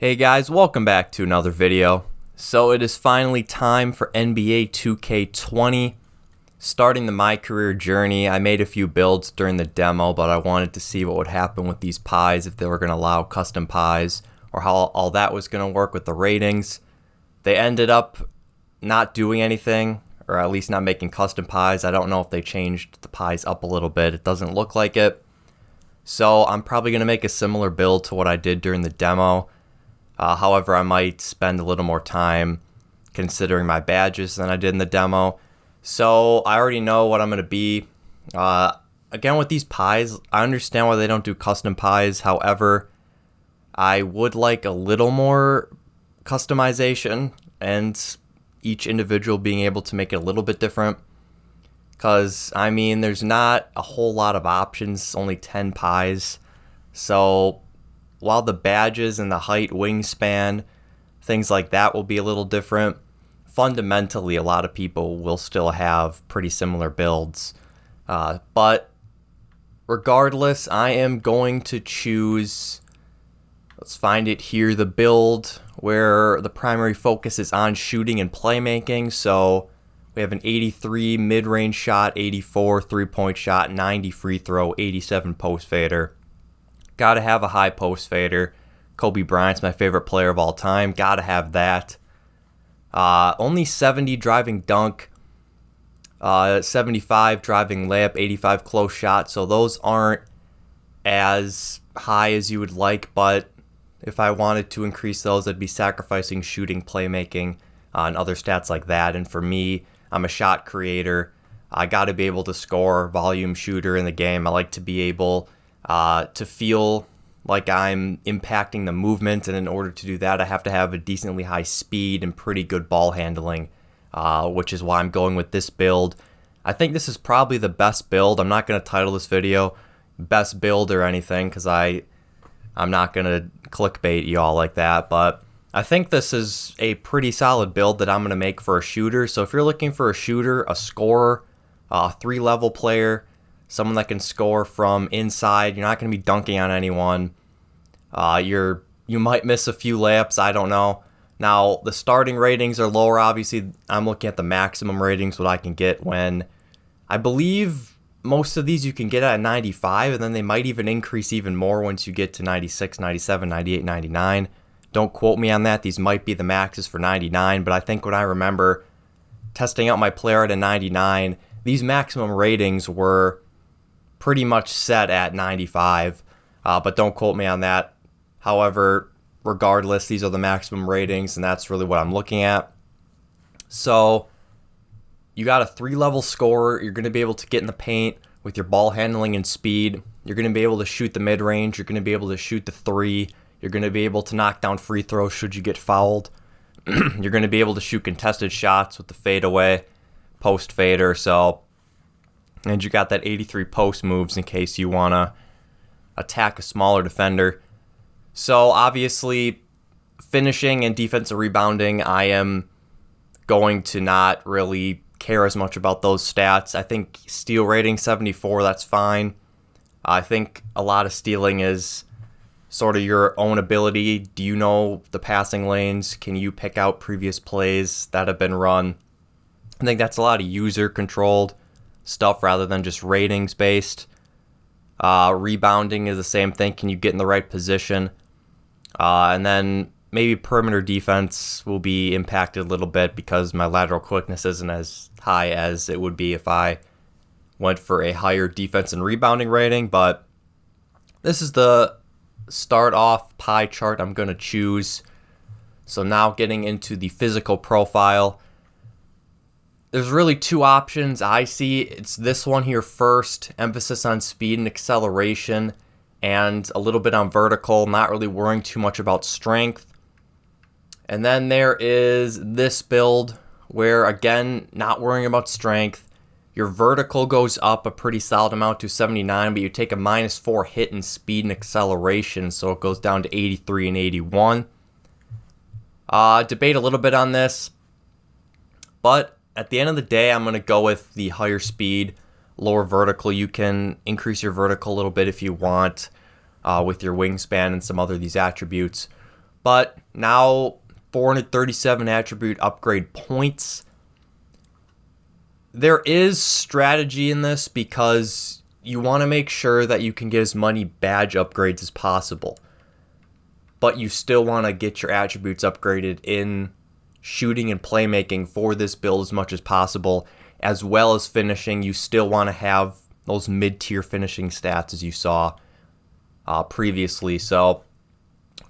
Hey guys, welcome back to another video. So it is finally time for NBA 2K20. Starting the My Career journey. I made a few builds during the demo, but I wanted to see what would happen with these pies, if they were going to allow custom pies, or how all that was going to work with the ratings. They ended up not doing anything, or at least not making custom pies. I don't know if they changed the pies up a little bit. It doesn't look like it. So I'm probably going to make a similar build to what I did during the demo. However, I might spend a little more time considering my badges than I did in the demo. So I already know what I'm going to be. Again, with these pies, I understand why they don't do custom pies. However, I would like a little more customization and each individual being able to make it a little bit different. Because, I mean, there's not a whole lot of options, only 10 pies. So while the badges and the height, wingspan, things like that will be a little different, fundamentally a lot of people will still have pretty similar builds. But regardless, I am going to choose, let's find it here, the build where the primary focus is on shooting and playmaking. So we have an 83 mid-range shot, 84 three-point shot, 90 free throw, 87 post fader. Gotta have a high post fader. Kobe Bryant's my favorite player of all time. Gotta have that. Only 70 driving dunk, 75 driving layup, 85 close shot. So those aren't as high as you would like, but if I wanted to increase those, I'd be sacrificing shooting, playmaking, and other stats like that. And for me, I'm a shot creator. I gotta be able to score, volume shooter in the game. I like to be able to feel like I'm impacting the movement, and in order to do that, I have to have a decently high speed and pretty good ball handling, which is why I'm going with this build. I think this is probably the best build. I'm not going to title this video best build or anything, because I'm not going to clickbait y'all like that, but I think this is a pretty solid build that I'm going to make for a shooter. So if you're looking for a shooter, a scorer, a 3-level player, someone that can score from inside, you're not going to be dunking on anyone. You might miss a few layups, I don't know. Now, the starting ratings are lower, obviously. I'm looking at the maximum ratings, what I can get when, I believe most of these you can get at 95, and then they might even increase even more once you get to 96, 97, 98, 99. Don't quote me on that. These might be the maxes for 99, but I think when I remember testing out my player at a 99, these maximum ratings were pretty much set at 95, but don't quote me on that. However, regardless, these are the maximum ratings, and that's really what I'm looking at. So you got a 3-level scorer. You're going to be able to get in the paint with your ball handling and speed. You're going to be able to shoot the mid-range. You're going to be able to shoot the 3. You're going to be able to knock down free throws should you get fouled. You're going to be able to shoot contested shots with the fadeaway, post fader. So, and you got that 83 post moves in case you want to attack a smaller defender. So obviously, finishing and defensive rebounding, I am going to not really care as much about those stats. I think steal rating 74, that's fine. I think a lot of stealing is sort of your own ability. Do you know the passing lanes? Can you pick out previous plays that have been run? I think that's a lot of user-controlled stuff rather than just ratings based. Rebounding is the same thing. Can you get in the right position? And then maybe perimeter defense will be impacted a little bit because my lateral quickness isn't as high as it would be if I went for a higher defense and rebounding rating. But this is the start off pie chart I'm going to choose. So now getting into the physical profile. There's really two options I see. It's this one here first, emphasis on speed and acceleration, and a little bit on vertical, not really worrying too much about strength. And then there is this build where, again, not worrying about strength. Your vertical goes up a pretty solid amount to 79, but you take a -4 hit in speed and acceleration, so it goes down to 83 and 81. Debate a little bit on this, but at the end of the day, I'm going to go with the higher speed, lower vertical. You can increase your vertical a little bit if you want with your wingspan and some other these attributes. But now 437 attribute upgrade points. There is strategy in this because you want to make sure that you can get as many badge upgrades as possible. But you still want to get your attributes upgraded in shooting and playmaking for this build as much as possible, as well as finishing. You still want to have those mid-tier finishing stats as you saw previously. So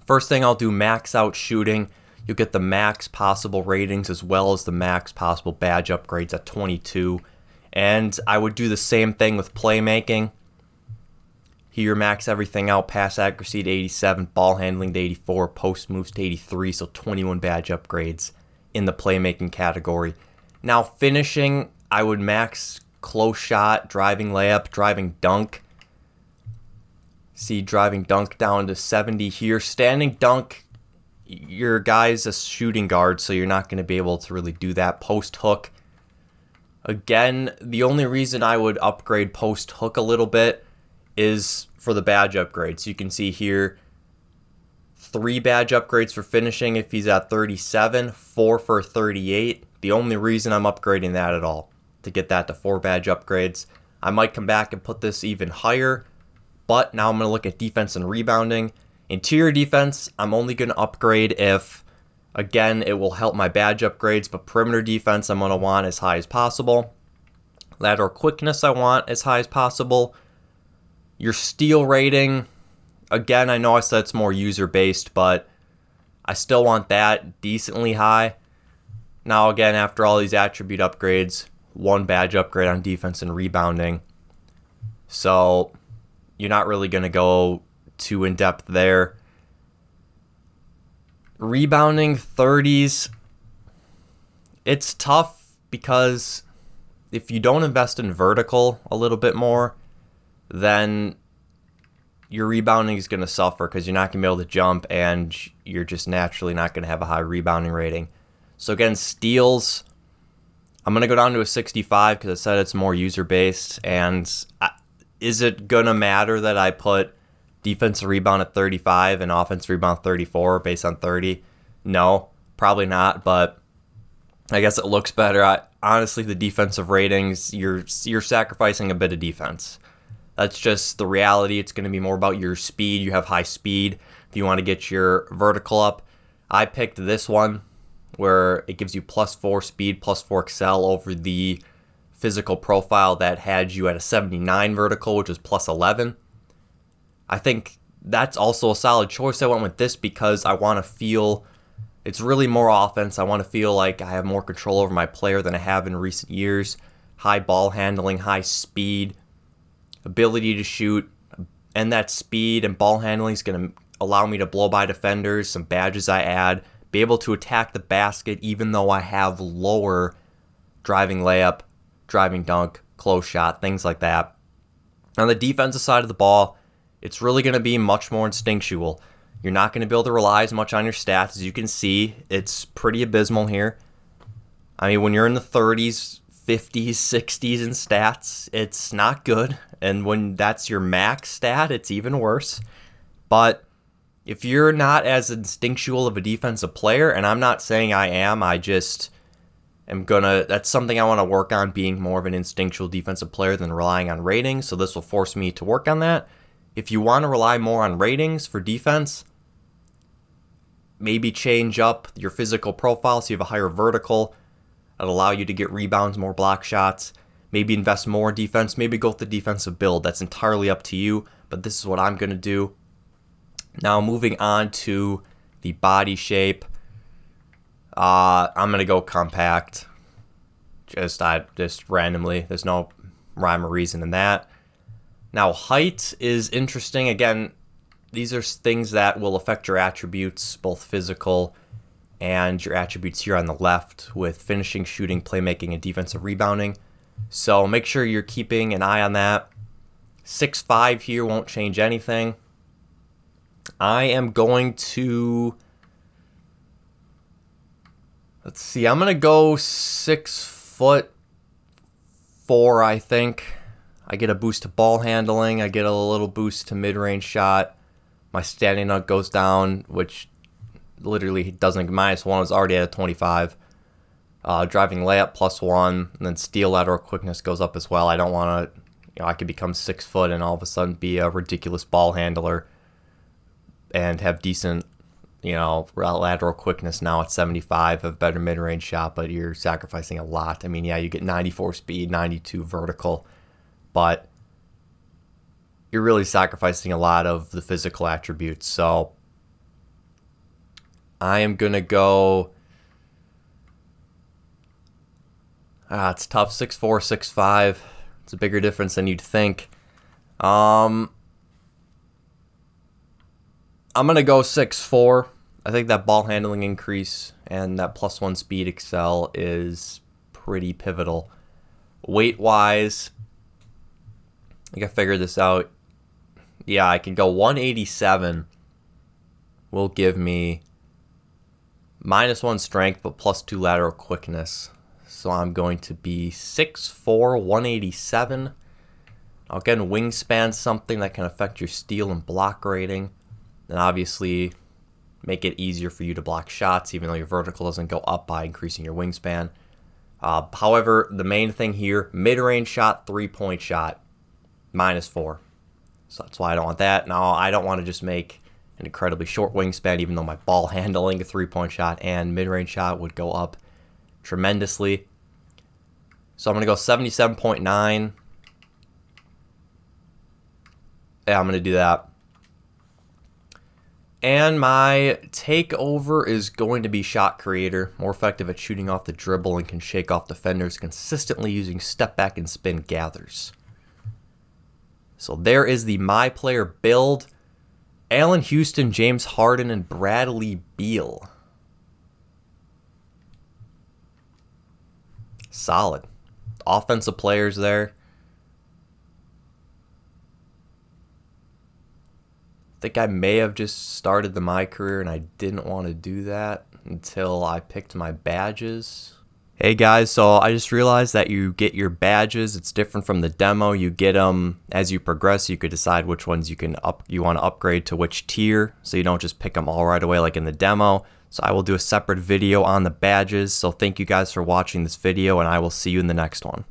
first thing I'll do, max out shooting. You'll get the max possible ratings as well as the max possible badge upgrades at 22. And I would do the same thing with playmaking. Here, max everything out, pass accuracy to 87, ball handling to 84, post moves to 83, so 21 badge upgrades in the playmaking category. Now, finishing, I would max close shot, driving layup, driving dunk. See, driving dunk down to 70 here. Standing dunk, your guy's a shooting guard, so you're not going to be able to really do that. Post hook, again, the only reason I would upgrade post hook a little bit is for the badge upgrades. You can see here 3 badge upgrades for finishing if he's at 37, 4 for 38. The only reason I'm upgrading that at all, to get that to 4 badge upgrades. I might come back and put this even higher, but now I'm going to look at defense and rebounding. Interior defense, I'm only going to upgrade if, again, it will help my badge upgrades, but perimeter defense I'm going to want as high as possible. Lateral quickness I want as high as possible. Your steal rating, again, I know I said it's more user-based, but I still want that decently high. Now, again, after all these attribute upgrades, 1 badge upgrade on defense and rebounding. So you're not really going to go too in-depth there. Rebounding 30s, it's tough because if you don't invest in vertical a little bit more, then your rebounding is going to suffer because you're not going to be able to jump and you're just naturally not going to have a high rebounding rating. So again, steals, I'm going to go down to a 65 because I said it's more user-based. And is it going to matter that I put defensive rebound at 35 and offensive rebound 34 based on 30? No, probably not, but I guess it looks better. Honestly, the defensive ratings, you're sacrificing a bit of defense. That's just the reality. It's going to be more about your speed. You have high speed. If you want to get your vertical up, I picked this one where it gives you +4 speed, +4 excel over the physical profile that had you at a 79 vertical, which is +11. I think that's also a solid choice. I went with this because I want to feel it's really more offense. I want to feel like I have more control over my player than I have in recent years. High ball handling, high speed, ability to shoot, and that speed and ball handling is going to allow me to blow by defenders, some badges I add, be able to attack the basket even though I have lower driving layup, driving dunk, close shot, things like that. On the defensive side of the ball, it's really going to be much more instinctual. You're not going to be able to rely as much on your stats. As you can see, it's pretty abysmal here. I mean, when you're in the 30s, 50s, 60s in stats, it's not good. And when that's your max stat, it's even worse. But if you're not as instinctual of a defensive player, and I'm not saying I am, I just am that's something I want to work on, being more of an instinctual defensive player than relying on ratings. So this will force me to work on that. If you want to rely more on ratings for defense, maybe change up your physical profile so you have a higher vertical. It'll allow you to get rebounds, more block shots. Maybe invest more in defense. Maybe go with the defensive build. That's entirely up to you, but this is what I'm going to do. Now moving on to the body shape. I'm going to go compact. Just randomly. There's no rhyme or reason in that. Now, height is interesting. Again, these are things that will affect your attributes, both physical and your attributes here on the left with finishing, shooting, playmaking, and defensive rebounding. So make sure you're keeping an eye on that. 6'5" here won't change anything. I am going to... Let's see. I'm going to go 6'4", I think. I get a boost to ball handling. I get a little boost to mid-range shot. My standing dunk goes down, which literally doesn't. -1 was already at a 25. Driving layup +1, and then steal lateral quickness goes up as well. I don't want to, I could become 6 foot and all of a sudden be a ridiculous ball handler and have decent, lateral quickness now at 75, have better mid-range shot, but you're sacrificing a lot. I mean, yeah, you get 94 speed, 92 vertical, but you're really sacrificing a lot of the physical attributes. So I am going to go, it's tough, 6'4", 6'5". It's a bigger difference than you'd think. I'm going to go 6'4". I think that ball handling increase and that +1 speed excel is pretty pivotal. Weight-wise, I think I figured this out. Yeah, I can go 187 will give me -1 strength, but +2 lateral quickness. So I'm going to be 6'4", 187. Again, wingspan, something that can affect your steal and block rating. And obviously make it easier for you to block shots, even though your vertical doesn't go up by increasing your wingspan. However, the main thing here, mid-range shot, 3-point shot, -4. So that's why I don't want that. Now, I don't want to just make an incredibly short wingspan, even though my ball handling, a 3-point shot, and mid-range shot would go up tremendously. So I'm going to go 77.9. Yeah, I'm going to do that. And my takeover is going to be shot creator, more effective at shooting off the dribble and can shake off defenders consistently using step back and spin gathers. So there is the My Player build. Allen Houston, James Harden, and Bradley Beal. Solid. Offensive players there. I think I may have just started the Mycareer and I didn't want to do that until I picked my badges. Hey guys, so I just realized that you get your badges. It's different from the demo. You get them as you progress. You could decide which ones you want to upgrade to which tier, so you don't just pick them all right away like in the demo. So I will do a separate video on the badges. So thank you guys for watching this video, and I will see you in the next one.